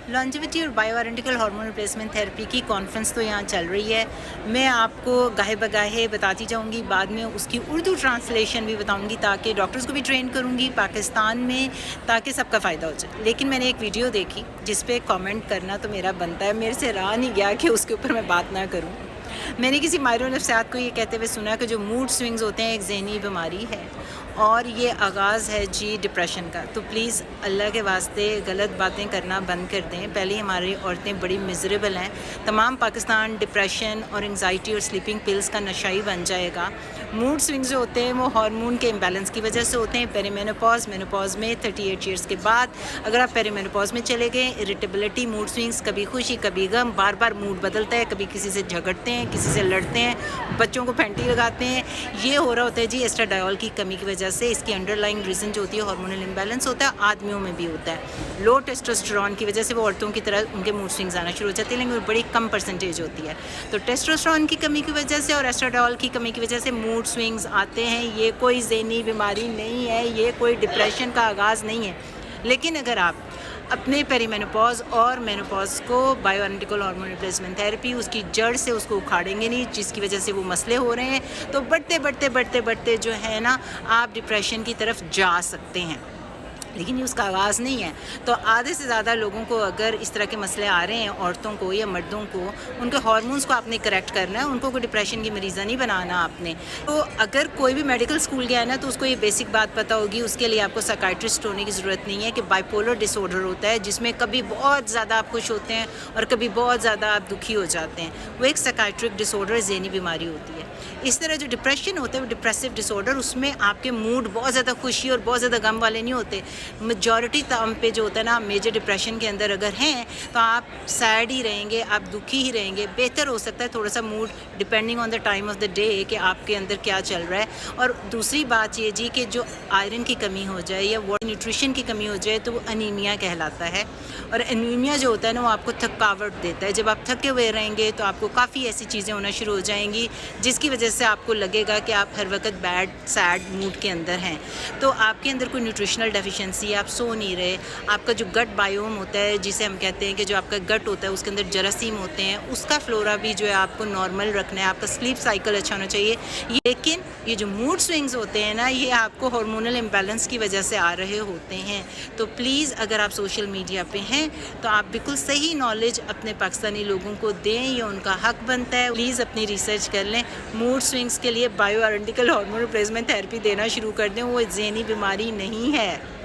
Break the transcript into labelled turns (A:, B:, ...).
A: Longevity और बायोआइडेंटिकल hormone replacement therapy की conference तो यहाँ चल रही है। मैं आपको गाहे बगाहे बताती जाऊँगी, बाद में उसकी उर्दू ट्रांसलेशन भी बताऊँगी ताकि डॉक्टर्स को भी ट्रेन करूँगी पाकिस्तान में, ताकि सबका फ़ायदा हो जाए। लेकिन मैंने एक वीडियो देखी जिस पे कमेंट करना तो मेरा बनता है, मेरे से रहा नहीं गया कि उसके ऊपर मैं बात ना करूँ। मैंने किसी माहिर नफ्सियात को ये कहते हुए सुना कि जो मूड स्विंग्स होते हैं एक ज़हनी बीमारी है और ये आगाज़ है जी डिप्रेशन का। तो प्लीज़ अल्लाह के वास्ते गलत बातें करना बंद कर दें। पहले हमारी औरतें बड़ी मिज़रेबल हैं। तमाम पाकिस्तान डिप्रेशन और एंग्जाइटी और स्लीपिंग पिल्स का नशा ही बन जाएगा। मूड स्विंग्स जो होते हैं वो हार्मोन के इम्बैलेंस की वजह से होते हैं। पेरीमेनोपॉज, मेनोपॉज में 38 ईयर्स के बाद अगर आप पेरीमेनोपॉज में चले गए, इरिटेबिलिटी, मूड स्विंग्स, कभी खुशी कभी गम, बार बार मूड बदलता है, कभी किसी से झगड़ते हैं, किसी से लड़ते हैं, बच्चों को फैंटी लगाते हैं, ये हो रहा होता है जी एस्ट्राडायोल की कमी की वजह से। इसकी अंडरलाइंग रीज़न जो होती है हार्मोनल इम्बैलेंस होता है, आदमियों में भी होता है। लो टेस्टोस्टेरोन की वजह से वो औरतों की तरह उनके मूड स्विंग्स आना शुरू हो जाते हैं, लेकिन वो बड़ी कम परसेंटेज होती है। तो टेस्टोस्टेरोन की कमी की वजह से और एस्ट्राडायोल की कमी की वजह से मूड स्विंग्स आते हैं। ये कोई ज़हनी बीमारी नहीं है, ये कोई डिप्रेशन का आगाज़ नहीं है। लेकिन अगर आप अपने पेरीमेनोपॉज और मेनोपॉज को बायोआइडेंटिकल हार्मोन रिप्लेसमेंट थेरेपी उसकी जड़ से उसको उखाड़ेंगे नहीं, जिसकी वजह से वो मसले हो रहे हैं, तो बढ़ते जो है ना, आप डिप्रेशन की तरफ जा सकते हैं। लेकिन ये उसका आगाज़ नहीं है। तो आधे से ज़्यादा लोगों को अगर इस तरह के मसले आ रहे हैं, औरतों को या मर्दों को, उनके हार्मोन्स को आपने करेक्ट करना है, उनको कोई डिप्रेशन की मरीज़ा नहीं बनाना आपने। तो अगर कोई भी मेडिकल स्कूल गया है ना, तो उसको ये बेसिक बात पता होगी। उसके लिए आपको साइकाइट्रिस्ट होने की ज़रूरत नहीं है कि बाइपोलर डिसऑर्डर होता है जिसमें कभी बहुत ज़्यादा आप खुश होते हैं और कभी बहुत ज़्यादा आप दुखी हो जाते हैं। वो एक साइकाइट्रिक डिसऑर्डर, ज़हनी बीमारी होती है। इस तरह जो डिप्रेशन होता है वो डिप्रेसिव डिसऑर्डर, उसमें आपके मूड बहुत ज़्यादा खुशी और बहुत ज़्यादा गम वाले नहीं होते। मेजॉरिटी टाइम पे जो होता है ना, मेजर डिप्रेशन के अंदर अगर हैं तो आप सैड ही रहेंगे, आप दुखी ही रहेंगे। बेहतर हो सकता है थोड़ा सा mood depending on the time of the day कि आपके अंदर क्या चल रहा है। और दूसरी बात ये जी कि जो आयरन की कमी हो जाए या वाटर न्यूट्रिशन की कमी हो जाए तो वो अनीमिया कहलाता है। और अनीमिया जो होता है ना, वो आपको थकावट देता है। जब आप थके हुए रहेंगे तो आपको काफ़ी ऐसी चीज़ें होना शुरू हो जाएंगी जिसकी वजह से आपको लगेगा कि आप हर वक्त बैड सैड मूड के अंदर हैं। तो आपके अंदर कोई न्यूट्रिशनल डेफिशिएंसी, आप सो नहीं रहे, आपका जो गट बायोम होता है जिसे हम कहते हैं कि जो आपका गट होता है उसके अंदर जरासीम होते हैं, उसका फ्लोरा भी जो है आपको नॉर्मल रखना है, आपका स्लीप साइकिल अच्छा होना चाहिए। लेकिन ये जो मूड स्विंग्स होते हैं ना, ये आपको हार्मोनल इम्बैलेंस की वजह से आ रहे होते हैं। तो प्लीज़ अगर आप सोशल मीडिया पे हैं तो आप बिल्कुल सही नॉलेज अपने पाकिस्तानी लोगों को दें, ये उनका हक बनता है। प्लीज़ अपनी रिसर्च कर लें। मूड स्विंग्स के लिए बायोआइडेंटिकल हार्मोन रिप्लेसमेंट थेरेपी देना शुरू कर दें। वो ज़हनी बीमारी नहीं है।